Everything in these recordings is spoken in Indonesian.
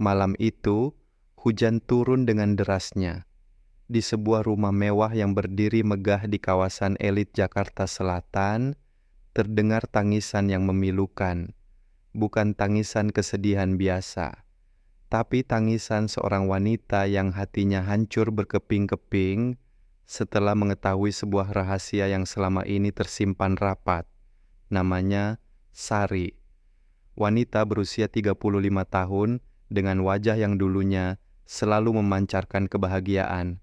Malam itu, hujan turun dengan derasnya. Di sebuah rumah mewah yang berdiri megah di kawasan elit Jakarta Selatan, terdengar tangisan yang memilukan. Bukan tangisan kesedihan biasa, tapi tangisan seorang wanita yang hatinya hancur berkeping-keping setelah mengetahui sebuah rahasia yang selama ini tersimpan rapat. Namanya Sari, wanita berusia 35 tahun dengan wajah yang dulunya selalu memancarkan kebahagiaan.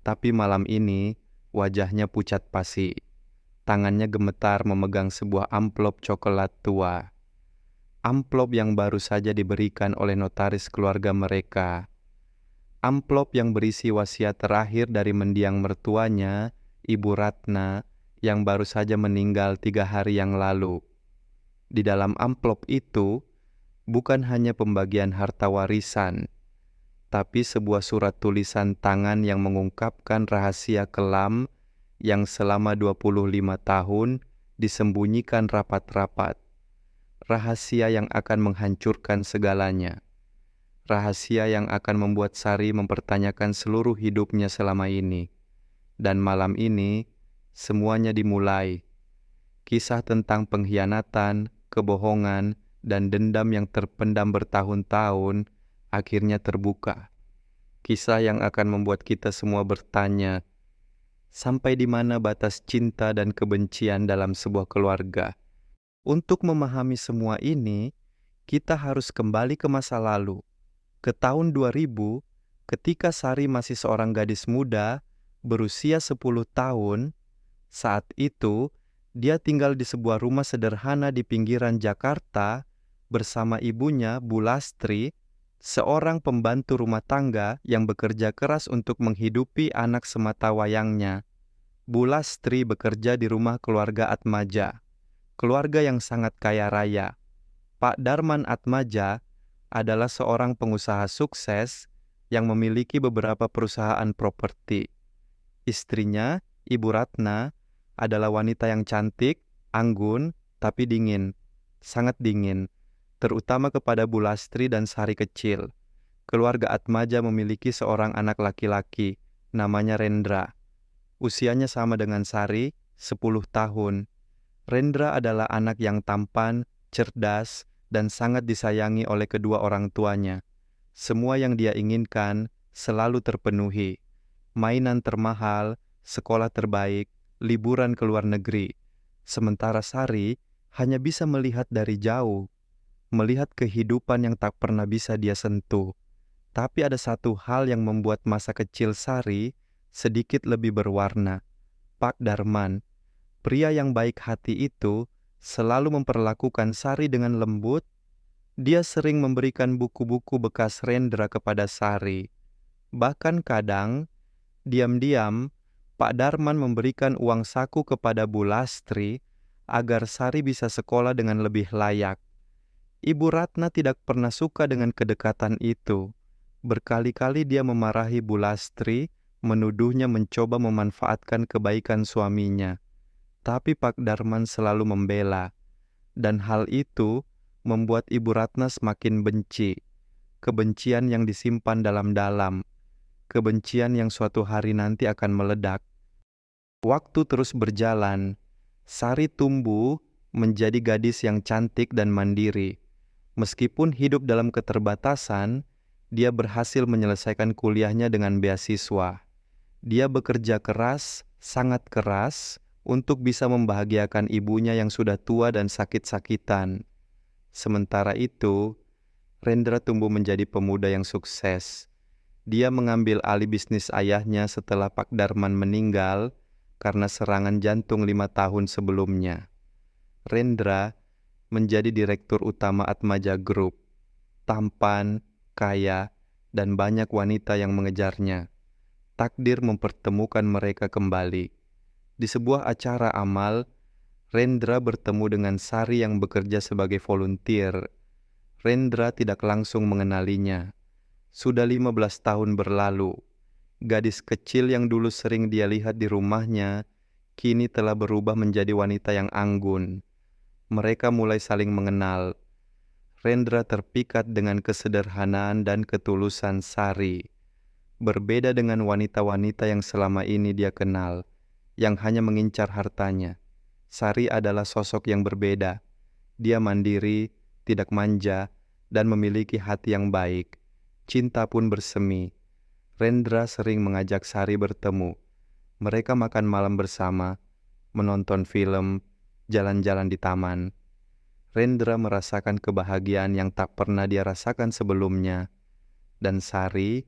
Tapi malam ini wajahnya pucat pasi. Tangannya gemetar memegang sebuah amplop coklat tua. Amplop yang baru saja diberikan oleh notaris keluarga mereka. Amplop yang berisi wasiat terakhir dari mendiang mertuanya, Ibu Ratna, yang baru saja meninggal 3 hari yang lalu. Di dalam amplop itu, bukan hanya pembagian harta warisan, tapi sebuah surat tulisan tangan yang mengungkapkan rahasia kelam yang selama 25 tahun disembunyikan rapat-rapat. Rahasia yang akan menghancurkan segalanya. Rahasia yang akan membuat Sari mempertanyakan seluruh hidupnya selama ini. Dan malam ini, semuanya dimulai. Kisah tentang pengkhianatan, kebohongan, dan dendam yang terpendam bertahun-tahun akhirnya terbuka. Kisah yang akan membuat kita semua bertanya, sampai di mana batas cinta dan kebencian dalam sebuah keluarga? Untuk memahami semua ini, kita harus kembali ke masa lalu, ke tahun 2000, ketika Sari masih seorang gadis muda, berusia 10 tahun. Saat itu, dia tinggal di sebuah rumah sederhana di pinggiran Jakarta bersama ibunya, Bu Lastri, seorang pembantu rumah tangga yang bekerja keras untuk menghidupi anak sematawayangnya. Bu Lastri bekerja di rumah keluarga Atmaja, keluarga yang sangat kaya raya. Pak Darman Atmaja adalah seorang pengusaha sukses yang memiliki beberapa perusahaan properti. Istrinya, Ibu Ratna, adalah wanita yang cantik, anggun, tapi dingin, sangat dingin, terutama kepada Bu Lastri dan Sari kecil. Keluarga Atmaja memiliki seorang anak laki-laki, namanya Rendra. Usianya sama dengan Sari, 10 tahun. Rendra adalah anak yang tampan, cerdas, dan sangat disayangi oleh kedua orang tuanya. Semua yang dia inginkan selalu terpenuhi. Mainan termahal, sekolah terbaik, liburan ke luar negeri. Sementara Sari hanya bisa melihat dari jauh, melihat kehidupan yang tak pernah bisa dia sentuh. Tapi ada satu hal yang membuat masa kecil Sari sedikit lebih berwarna. Pak Darman, pria yang baik hati itu, selalu memperlakukan Sari dengan lembut. Dia sering memberikan buku-buku bekas Rendra kepada Sari. Bahkan kadang, diam-diam, Pak Darman memberikan uang saku kepada Bu Lastri agar Sari bisa sekolah dengan lebih layak. Ibu Ratna tidak pernah suka dengan kedekatan itu. Berkali-kali dia memarahi Bu Lastri, menuduhnya mencoba memanfaatkan kebaikan suaminya. Tapi Pak Darman selalu membela, dan hal itu membuat Ibu Ratna semakin benci. Kebencian yang disimpan dalam-dalam, kebencian yang suatu hari nanti akan meledak. Waktu terus berjalan, Sari tumbuh menjadi gadis yang cantik dan mandiri. Meskipun hidup dalam keterbatasan, dia berhasil menyelesaikan kuliahnya dengan beasiswa. Dia bekerja keras, sangat keras, untuk bisa membahagiakan ibunya yang sudah tua dan sakit-sakitan. Sementara itu, Rendra tumbuh menjadi pemuda yang sukses. Dia mengambil alih bisnis ayahnya setelah Pak Darman meninggal karena serangan jantung 5 tahun sebelumnya. Rendra menjadi direktur utama Atmaja Group, tampan, kaya, dan banyak wanita yang mengejarnya. Takdir mempertemukan mereka kembali. Di sebuah acara amal, Rendra bertemu dengan Sari yang bekerja sebagai volunteer. Rendra tidak langsung mengenalinya. Sudah 15 tahun berlalu. Gadis kecil yang dulu sering dia lihat di rumahnya, kini telah berubah menjadi wanita yang anggun. Mereka mulai saling mengenal. Rendra terpikat dengan kesederhanaan dan ketulusan Sari. Berbeda dengan wanita-wanita yang selama ini dia kenal, yang hanya mengincar hartanya. Sari adalah sosok yang berbeda. Dia mandiri, tidak manja, dan memiliki hati yang baik. Cinta pun bersemi. Rendra sering mengajak Sari bertemu. Mereka makan malam bersama, menonton film, jalan-jalan di taman. Rendra merasakan kebahagiaan yang tak pernah dia rasakan sebelumnya. Dan Sari,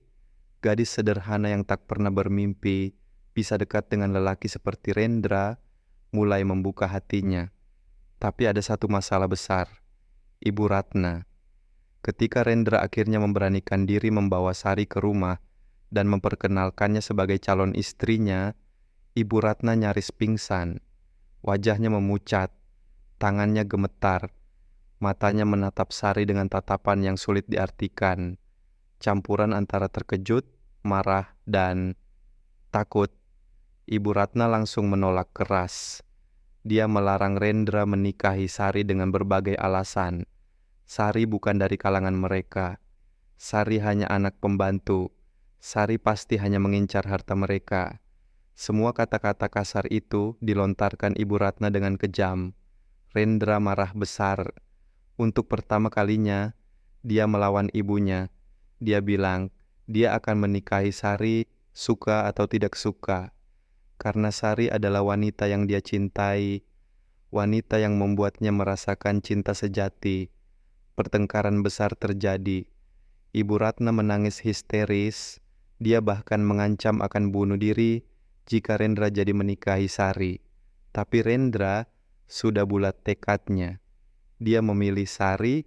gadis sederhana yang tak pernah bermimpi bisa dekat dengan lelaki seperti Rendra, mulai membuka hatinya. Tapi ada satu masalah besar, Ibu Ratna. Ketika Rendra akhirnya memberanikan diri membawa Sari ke rumah dan memperkenalkannya sebagai calon istrinya, Ibu Ratna nyaris pingsan. Wajahnya memucat, tangannya gemetar, matanya menatap Sari dengan tatapan yang sulit diartikan. Campuran antara terkejut, marah, dan takut. Ibu Ratna langsung menolak keras. Dia melarang Rendra menikahi Sari dengan berbagai alasan. Sari bukan dari kalangan mereka. Sari hanya anak pembantu. Sari pasti hanya mengincar harta mereka. Semua kata-kata kasar itu dilontarkan Ibu Ratna dengan kejam. Rendra marah besar. Untuk pertama kalinya, dia melawan ibunya. Dia bilang, dia akan menikahi Sari, suka atau tidak suka. Karena Sari adalah wanita yang dia cintai, wanita yang membuatnya merasakan cinta sejati. Pertengkaran besar terjadi. Ibu Ratna menangis histeris. Dia bahkan mengancam akan bunuh diri jika Rendra jadi menikahi Sari. Tapi Rendra sudah bulat tekadnya. Dia memilih Sari,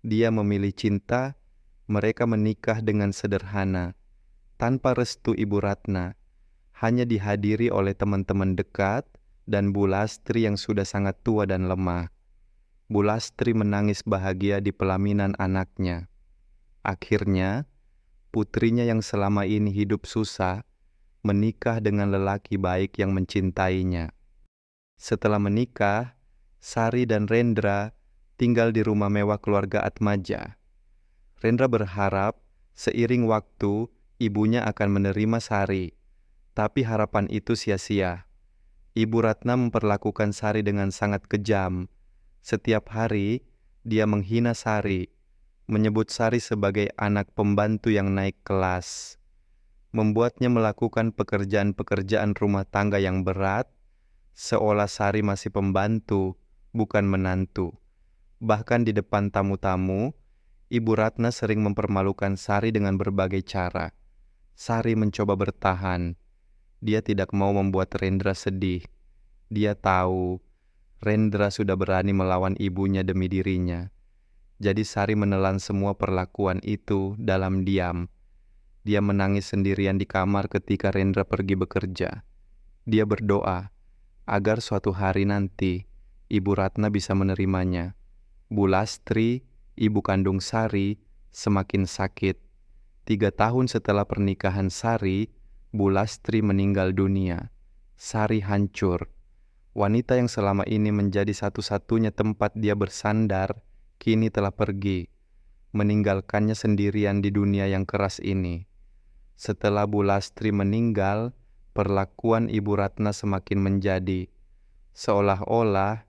dia memilih cinta, mereka menikah dengan sederhana, tanpa restu Ibu Ratna, hanya dihadiri oleh teman-teman dekat dan Bu Lastri yang sudah sangat tua dan lemah. Bu Lastri menangis bahagia di pelaminan anaknya. Akhirnya, putrinya yang selama ini hidup susah, menikah dengan lelaki baik yang mencintainya. Setelah menikah, Sari dan Rendra tinggal di rumah mewah keluarga Atmaja. Rendra berharap seiring waktu ibunya akan menerima Sari, tapi harapan itu sia-sia. Ibu Ratna memperlakukan Sari dengan sangat kejam. Setiap hari, dia menghina Sari, menyebut Sari sebagai anak pembantu yang naik kelas, membuatnya melakukan pekerjaan-pekerjaan rumah tangga yang berat, seolah Sari masih pembantu, bukan menantu. Bahkan di depan tamu-tamu, Ibu Ratna sering mempermalukan Sari dengan berbagai cara. Sari mencoba bertahan. Dia tidak mau membuat Rendra sedih. Dia tahu Rendra sudah berani melawan ibunya demi dirinya. Jadi Sari menelan semua perlakuan itu dalam diam. Dia menangis sendirian di kamar ketika Rendra pergi bekerja. Dia berdoa agar suatu hari nanti Ibu Ratna bisa menerimanya. Bu Lastri, ibu kandung Sari, semakin sakit. 3 tahun setelah pernikahan Sari, Bu Lastri meninggal dunia. Sari hancur. Wanita yang selama ini menjadi satu-satunya tempat dia bersandar, kini telah pergi, meninggalkannya sendirian di dunia yang keras ini. Setelah Bu Lastri meninggal, perlakuan Ibu Ratna semakin menjadi, seolah-olah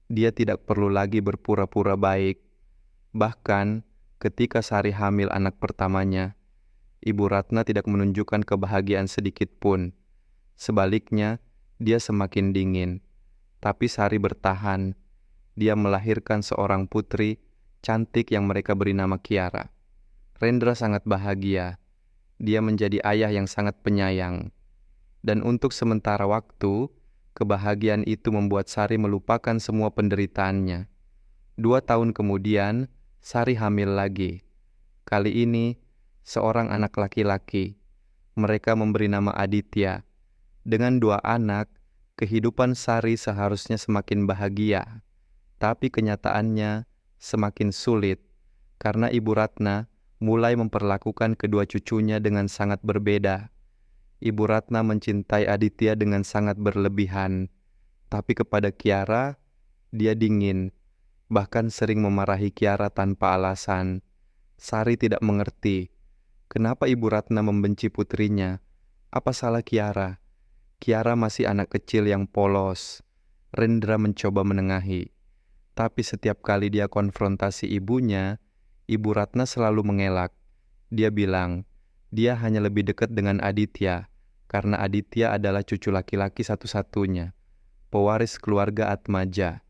dia tidak perlu lagi berpura-pura baik. Bahkan ketika Sari hamil anak pertamanya, Ibu Ratna tidak menunjukkan kebahagiaan sedikit pun. Sebaliknya, dia semakin dingin. Tapi Sari bertahan. Dia melahirkan seorang putri cantik yang mereka beri nama Kiara. Rendra sangat bahagia. Dia menjadi ayah yang sangat penyayang. Dan untuk sementara waktu, kebahagiaan itu membuat Sari melupakan semua penderitaannya. 2 tahun kemudian, Sari hamil lagi. Kali ini, seorang anak laki-laki. Mereka memberi nama Aditya. Dengan 2 anak, kehidupan Sari seharusnya semakin bahagia. Tapi kenyataannya semakin sulit, karena Ibu Ratna mulai memperlakukan kedua cucunya dengan sangat berbeda. Ibu Ratna mencintai Aditya dengan sangat berlebihan, tapi kepada Kiara, dia dingin. bahkan sering memarahi Kiara tanpa alasan. Sari tidak mengerti kenapa Ibu Ratna membenci putrinya. Apa salah Kiara? Kiara masih anak kecil yang polos. Rendra mencoba menengahi, tapi setiap kali dia konfrontasi ibunya, Ibu Ratna selalu mengelak. Dia bilang, dia hanya lebih dekat dengan Aditya, karena Aditya adalah cucu laki-laki satu-satunya, pewaris keluarga Atmaja.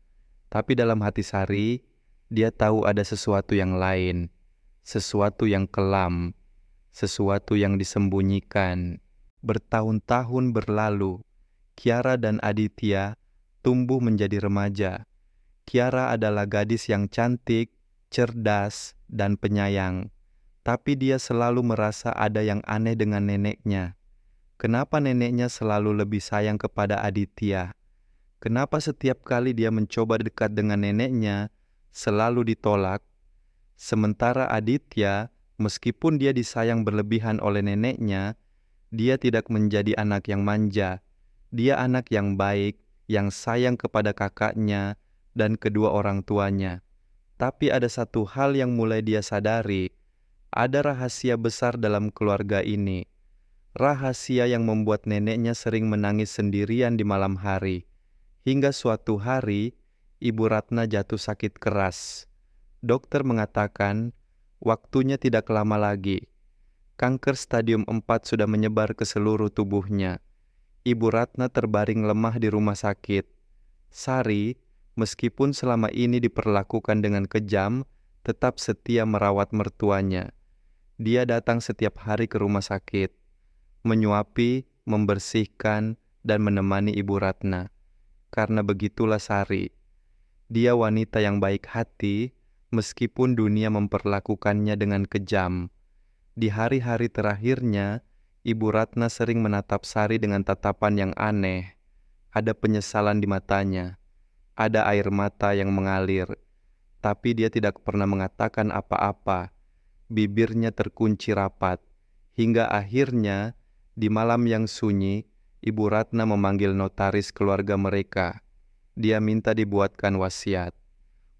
Tapi dalam hati Sari, dia tahu ada sesuatu yang lain, sesuatu yang kelam, sesuatu yang disembunyikan. Bertahun-tahun berlalu, Kiara dan Aditya tumbuh menjadi remaja. Kiara adalah gadis yang cantik, cerdas, dan penyayang. Tapi dia selalu merasa ada yang aneh dengan neneknya. Kenapa neneknya selalu lebih sayang kepada Aditya? Kenapa setiap kali dia mencoba dekat dengan neneknya, selalu ditolak? Sementara Aditya, meskipun dia disayang berlebihan oleh neneknya, dia tidak menjadi anak yang manja. Dia anak yang baik, yang sayang kepada kakaknya dan kedua orang tuanya. Tapi ada satu hal yang mulai dia sadari, ada rahasia besar dalam keluarga ini. Rahasia yang membuat neneknya sering menangis sendirian di malam hari. Hingga suatu hari, Ibu Ratna jatuh sakit keras. Dokter mengatakan, waktunya tidak lama lagi. Kanker stadium 4 sudah menyebar ke seluruh tubuhnya. Ibu Ratna terbaring lemah di rumah sakit. Sari, meskipun selama ini diperlakukan dengan kejam, tetap setia merawat mertuanya. Dia datang setiap hari ke rumah sakit, menyuapi, membersihkan, dan menemani Ibu Ratna. Karena begitulah Sari. Dia wanita yang baik hati, meskipun dunia memperlakukannya dengan kejam. Di hari-hari terakhirnya, Ibu Ratna sering menatap Sari dengan tatapan yang aneh. Ada penyesalan di matanya, ada air mata yang mengalir, tapi dia tidak pernah mengatakan apa-apa. Bibirnya terkunci rapat, hingga akhirnya di malam yang sunyi, Ibu Ratna memanggil notaris keluarga mereka. Dia minta dibuatkan wasiat.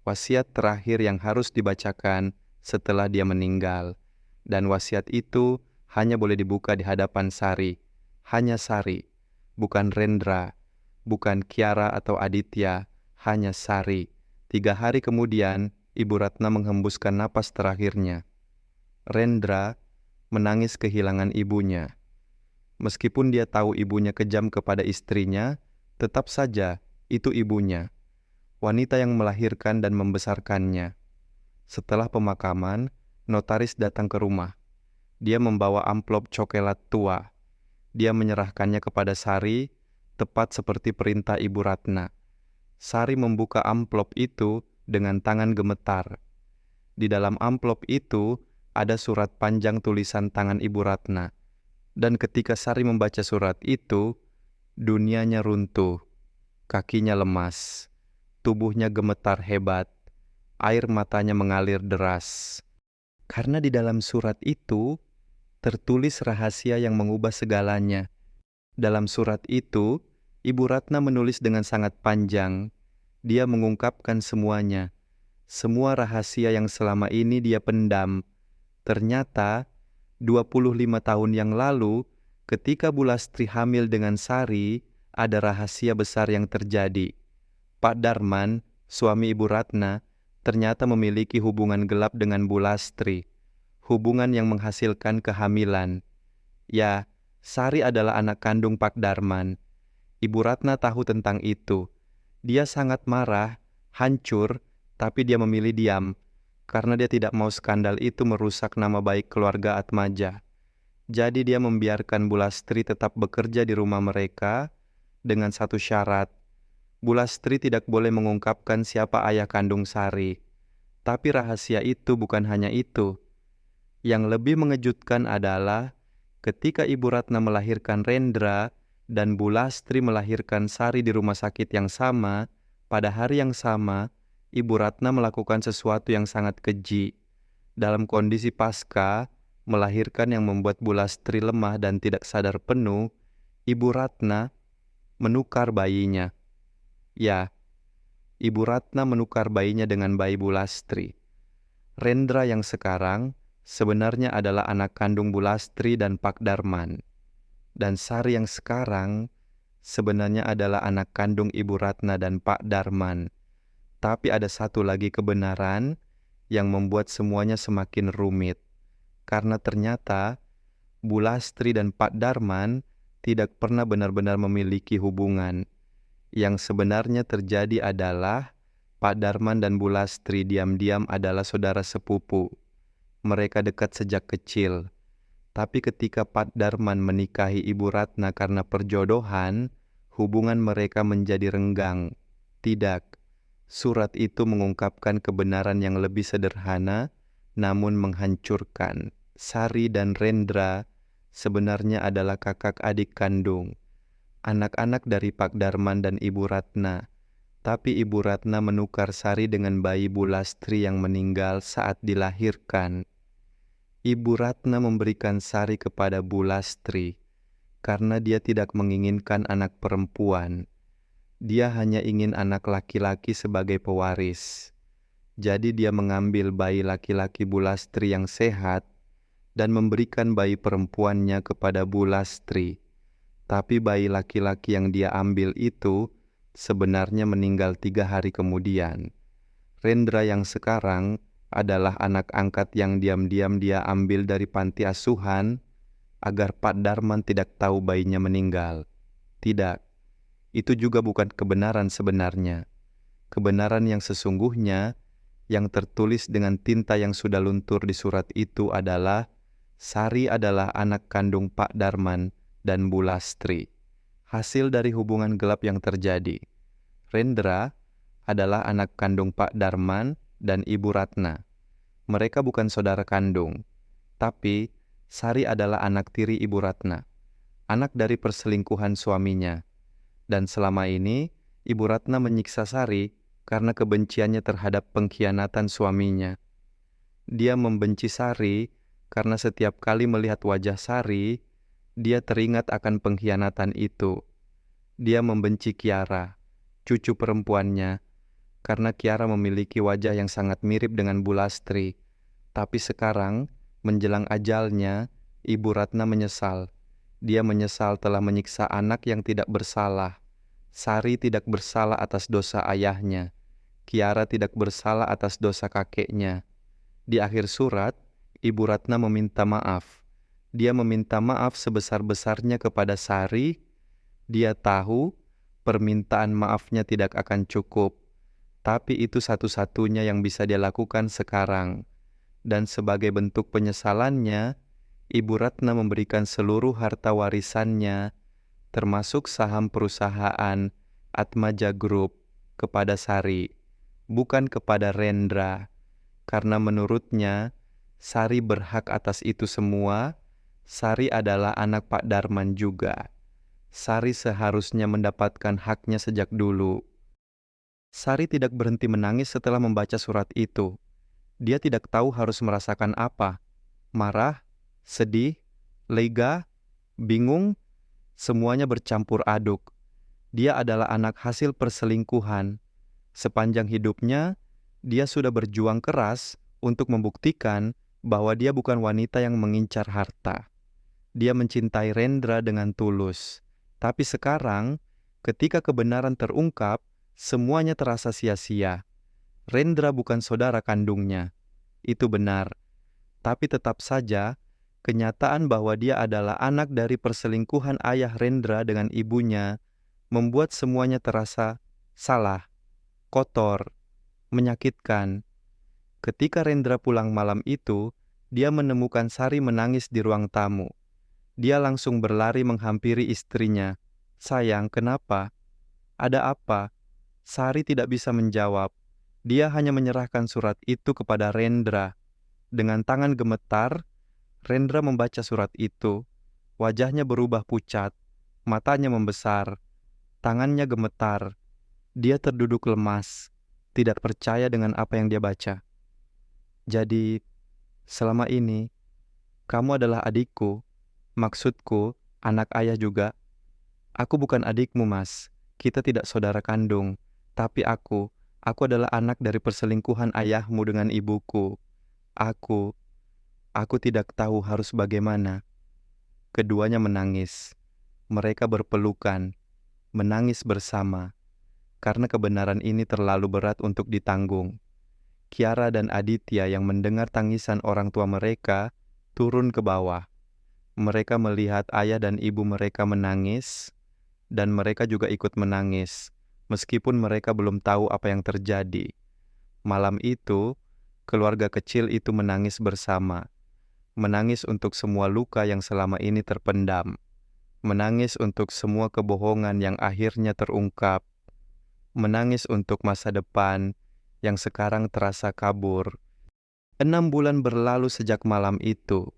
Wasiat terakhir yang harus dibacakan setelah dia meninggal. Dan wasiat itu hanya boleh dibuka di hadapan Sari. Hanya Sari, bukan Rendra, bukan Kiara atau Aditya, hanya Sari. 3 hari kemudian, Ibu Ratna menghembuskan napas terakhirnya. Rendra menangis kehilangan ibunya. Meskipun dia tahu ibunya kejam kepada istrinya, tetap saja itu ibunya, wanita yang melahirkan dan membesarkannya. Setelah pemakaman, notaris datang ke rumah. Dia membawa amplop coklat tua. Dia menyerahkannya kepada Sari, tepat seperti perintah Ibu Ratna. Sari membuka amplop itu dengan tangan gemetar. Di dalam amplop itu ada surat panjang tulisan tangan Ibu Ratna. Dan ketika Sari membaca surat itu, dunianya runtuh, kakinya lemas, tubuhnya gemetar hebat, air matanya mengalir deras. Karena di dalam surat itu tertulis rahasia yang mengubah segalanya. Dalam surat itu, Ibu Ratna menulis dengan sangat panjang. Dia mengungkapkan semuanya, semua rahasia yang selama ini dia pendam. Ternyata 25 tahun yang lalu, ketika Bulastri hamil dengan Sari, ada rahasia besar yang terjadi. Pak Darman, suami Ibu Ratna, ternyata memiliki hubungan gelap dengan Bulastri. Hubungan yang menghasilkan kehamilan. Ya, Sari adalah anak kandung Pak Darman. Ibu Ratna tahu tentang itu. Dia sangat marah, hancur, tapi dia memilih diam. Karena dia tidak mau skandal itu merusak nama baik keluarga Atmaja. Jadi dia membiarkan Bulastri tetap bekerja di rumah mereka dengan satu syarat. Bulastri tidak boleh mengungkapkan siapa ayah kandung Sari. Tapi rahasia itu bukan hanya itu. Yang lebih mengejutkan adalah ketika Ibu Ratna melahirkan Rendra dan Bulastri melahirkan Sari di rumah sakit yang sama, pada hari yang sama, Ibu Ratna melakukan sesuatu yang sangat keji. Dalam kondisi pasca, melahirkan yang membuat Bulastri lemah dan tidak sadar penuh, Ibu Ratna menukar bayinya. Ya, Ibu Ratna menukar bayinya dengan bayi Bulastri. Rendra yang sekarang sebenarnya adalah anak kandung Bulastri dan Pak Darman. Dan Sari yang sekarang sebenarnya adalah anak kandung Ibu Ratna dan Pak Darman. Tapi ada satu lagi kebenaran yang membuat semuanya semakin rumit. Karena ternyata Bulastri dan Pak Darman tidak pernah benar-benar memiliki hubungan. Yang sebenarnya terjadi adalah Pak Darman dan Bulastri diam-diam adalah saudara sepupu. Mereka dekat sejak kecil. Tapi ketika Pak Darman menikahi Ibu Ratna karena perjodohan, hubungan mereka menjadi renggang. Tidak, surat itu mengungkapkan kebenaran yang lebih sederhana, namun menghancurkan. Sari dan Rendra sebenarnya adalah kakak adik kandung, anak-anak dari Pak Darman dan Ibu Ratna. Tapi Ibu Ratna menukar Sari dengan bayi Bulastri yang meninggal saat dilahirkan. Ibu Ratna memberikan Sari kepada Bulastri karena dia tidak menginginkan anak perempuan. Dia hanya ingin anak laki-laki sebagai pewaris. Jadi dia mengambil bayi laki-laki Bulastri yang sehat dan memberikan bayi perempuannya kepada Bulastri. Tapi bayi laki-laki yang dia ambil itu sebenarnya meninggal 3 hari kemudian. Rendra yang sekarang adalah anak angkat yang diam-diam dia ambil dari panti asuhan agar Pak Darman tidak tahu bayinya meninggal. Tidak, itu juga bukan kebenaran sebenarnya. Kebenaran yang sesungguhnya yang tertulis dengan tinta yang sudah luntur di surat itu adalah Sari adalah anak kandung Pak Darman dan Bulastri. Hasil dari hubungan gelap yang terjadi. Rendra adalah anak kandung Pak Darman dan Ibu Ratna. Mereka bukan saudara kandung, tapi Sari adalah anak tiri Ibu Ratna, anak dari perselingkuhan suaminya. Dan selama ini, Ibu Ratna menyiksa Sari karena kebenciannya terhadap pengkhianatan suaminya. Dia membenci Sari karena setiap kali melihat wajah Sari, dia teringat akan pengkhianatan itu. Dia membenci Kiara, cucu perempuannya, karena Kiara memiliki wajah yang sangat mirip dengan Bulastri. Tapi sekarang, menjelang ajalnya, Ibu Ratna menyesal. Dia menyesal telah menyiksa anak yang tidak bersalah. Sari tidak bersalah atas dosa ayahnya. Kiara tidak bersalah atas dosa kakeknya. Di akhir surat, Ibu Ratna meminta maaf. Dia meminta maaf sebesar-besarnya kepada Sari. Dia tahu permintaan maafnya tidak akan cukup, tapi itu satu-satunya yang bisa dia lakukan sekarang. Dan sebagai bentuk penyesalannya, Ibu Ratna memberikan seluruh harta warisannya, termasuk saham perusahaan Atmaja Group, kepada Sari, bukan kepada Rendra. Karena menurutnya, Sari berhak atas itu semua. Sari adalah anak Pak Darman juga. Sari seharusnya mendapatkan haknya sejak dulu. Sari tidak berhenti menangis setelah membaca surat itu. Dia tidak tahu harus merasakan apa. Marah, sedih, lega, bingung, semuanya bercampur aduk. Dia adalah anak hasil perselingkuhan. Sepanjang hidupnya, dia sudah berjuang keras untuk membuktikan bahwa dia bukan wanita yang mengincar harta. Dia mencintai Rendra dengan tulus. Tapi sekarang, ketika kebenaran terungkap, semuanya terasa sia-sia. Rendra bukan saudara kandungnya. Itu benar. Tapi tetap saja, kenyataan bahwa dia adalah anak dari perselingkuhan ayah Rendra dengan ibunya membuat semuanya terasa salah, kotor, menyakitkan. Ketika Rendra pulang malam itu, dia menemukan Sari menangis di ruang tamu. Dia langsung berlari menghampiri istrinya. "Sayang, kenapa? Ada apa?" Sari tidak bisa menjawab. Dia hanya menyerahkan surat itu kepada Rendra. Dengan tangan gemetar, Rendra membaca surat itu. Wajahnya berubah pucat, matanya membesar, tangannya gemetar. Dia terduduk lemas, tidak percaya dengan apa yang dia baca. "Jadi, selama ini, kamu adalah adikku, maksudku, anak ayah juga. Aku bukan adikmu, Mas. Kita tidak saudara kandung, tapi aku Aku adalah anak dari perselingkuhan ayahmu dengan ibuku. Aku, aku tidak tahu harus bagaimana." Keduanya menangis. Mereka berpelukan, menangis bersama, karena kebenaran ini terlalu berat untuk ditanggung. Kiara dan Aditya yang mendengar tangisan orang tua mereka turun ke bawah. Mereka melihat ayah dan ibu mereka menangis, dan mereka juga ikut menangis, meskipun mereka belum tahu apa yang terjadi. Malam itu, keluarga kecil itu menangis bersama, menangis untuk semua luka yang selama ini terpendam, menangis untuk semua kebohongan yang akhirnya terungkap, menangis untuk masa depan yang sekarang terasa kabur. 6 bulan berlalu sejak malam itu.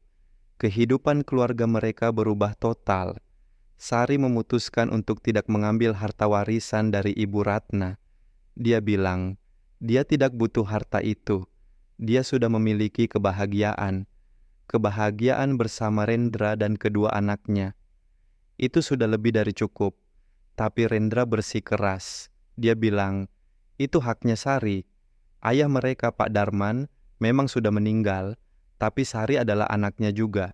Kehidupan keluarga mereka berubah total. Sari memutuskan untuk tidak mengambil harta warisan dari Ibu Ratna. Dia bilang, dia tidak butuh harta itu. Dia sudah memiliki kebahagiaan. Kebahagiaan bersama Rendra dan kedua anaknya. Itu sudah lebih dari cukup. Tapi Rendra bersikeras. Dia bilang, itu haknya Sari. Ayah mereka, Pak Darman, memang sudah meninggal, tapi Sari adalah anaknya juga.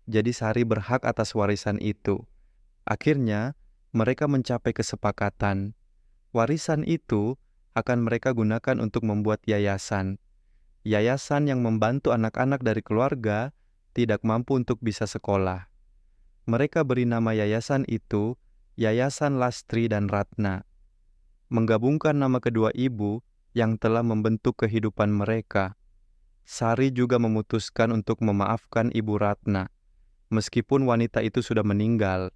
Jadi Sari berhak atas warisan itu. Akhirnya, mereka mencapai kesepakatan. Warisan itu akan mereka gunakan untuk membuat yayasan. Yayasan yang membantu anak-anak dari keluarga tidak mampu untuk bisa sekolah. Mereka beri nama yayasan itu Yayasan Lastri dan Ratna. Menggabungkan nama kedua ibu yang telah membentuk kehidupan mereka. Sari juga memutuskan untuk memaafkan Ibu Ratna. Meskipun wanita itu sudah meninggal,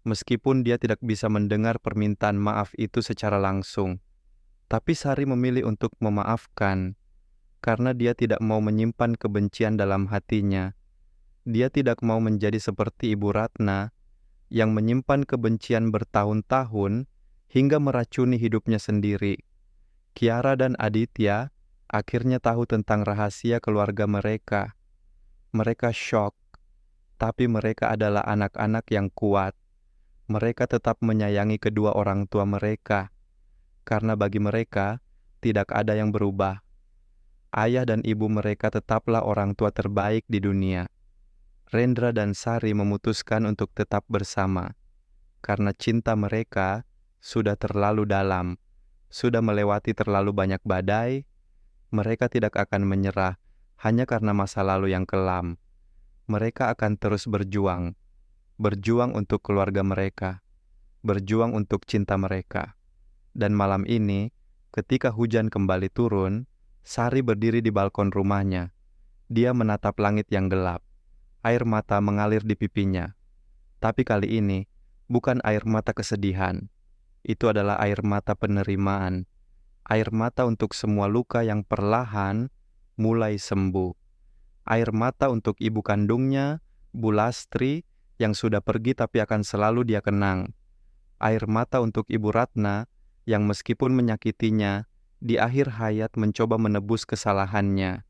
meskipun dia tidak bisa mendengar permintaan maaf itu secara langsung. Tapi Sari memilih untuk memaafkan, karena dia tidak mau menyimpan kebencian dalam hatinya. Dia tidak mau menjadi seperti Ibu Ratna, yang menyimpan kebencian bertahun-tahun hingga meracuni hidupnya sendiri. Kiara dan Aditya akhirnya tahu tentang rahasia keluarga mereka. Mereka syok, tapi mereka adalah anak-anak yang kuat. Mereka tetap menyayangi kedua orang tua mereka, karena bagi mereka tidak ada yang berubah. Ayah dan ibu mereka tetaplah orang tua terbaik di dunia. Rendra dan Sari memutuskan untuk tetap bersama, karena cinta mereka sudah terlalu dalam, sudah melewati terlalu banyak badai. Mereka tidak akan menyerah hanya karena masa lalu yang kelam. Mereka akan terus berjuang, berjuang untuk keluarga mereka, berjuang untuk cinta mereka. Dan malam ini, ketika hujan kembali turun, Sari berdiri di balkon rumahnya. Dia menatap langit yang gelap. Air mata mengalir di pipinya. Tapi kali ini, bukan air mata kesedihan. Itu adalah air mata penerimaan. Air mata untuk semua luka yang perlahan mulai sembuh. Air mata untuk ibu kandungnya, Bu Lastri, yang sudah pergi tapi akan selalu dia kenang. Air mata untuk Ibu Ratna, yang meskipun menyakitinya, di akhir hayat mencoba menebus kesalahannya.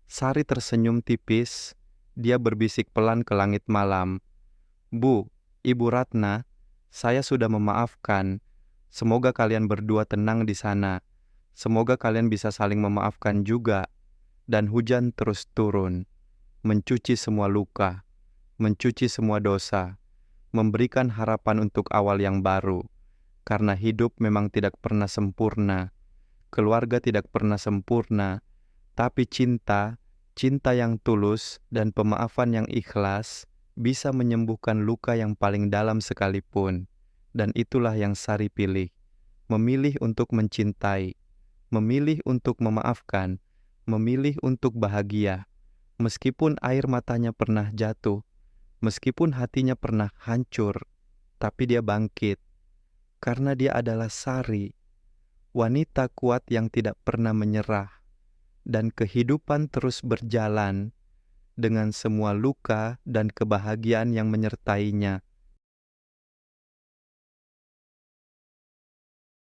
Sari tersenyum tipis, dia berbisik pelan ke langit malam. "Bu, Ibu Ratna, saya sudah memaafkan. Semoga kalian berdua tenang di sana. Semoga kalian bisa saling memaafkan juga." Dan hujan terus turun, mencuci semua luka, mencuci semua dosa, memberikan harapan untuk awal yang baru. Karena hidup memang tidak pernah sempurna, keluarga tidak pernah sempurna, tapi cinta, cinta yang tulus dan pemaafan yang ikhlas bisa menyembuhkan luka yang paling dalam sekalipun. Dan itulah yang Sari pilih, memilih untuk mencintai, memilih untuk memaafkan, memilih untuk bahagia, meskipun air matanya pernah jatuh, meskipun hatinya pernah hancur, tapi dia bangkit, karena dia adalah Sari, wanita kuat yang tidak pernah menyerah, dan kehidupan terus berjalan dengan semua luka dan kebahagiaan yang menyertainya.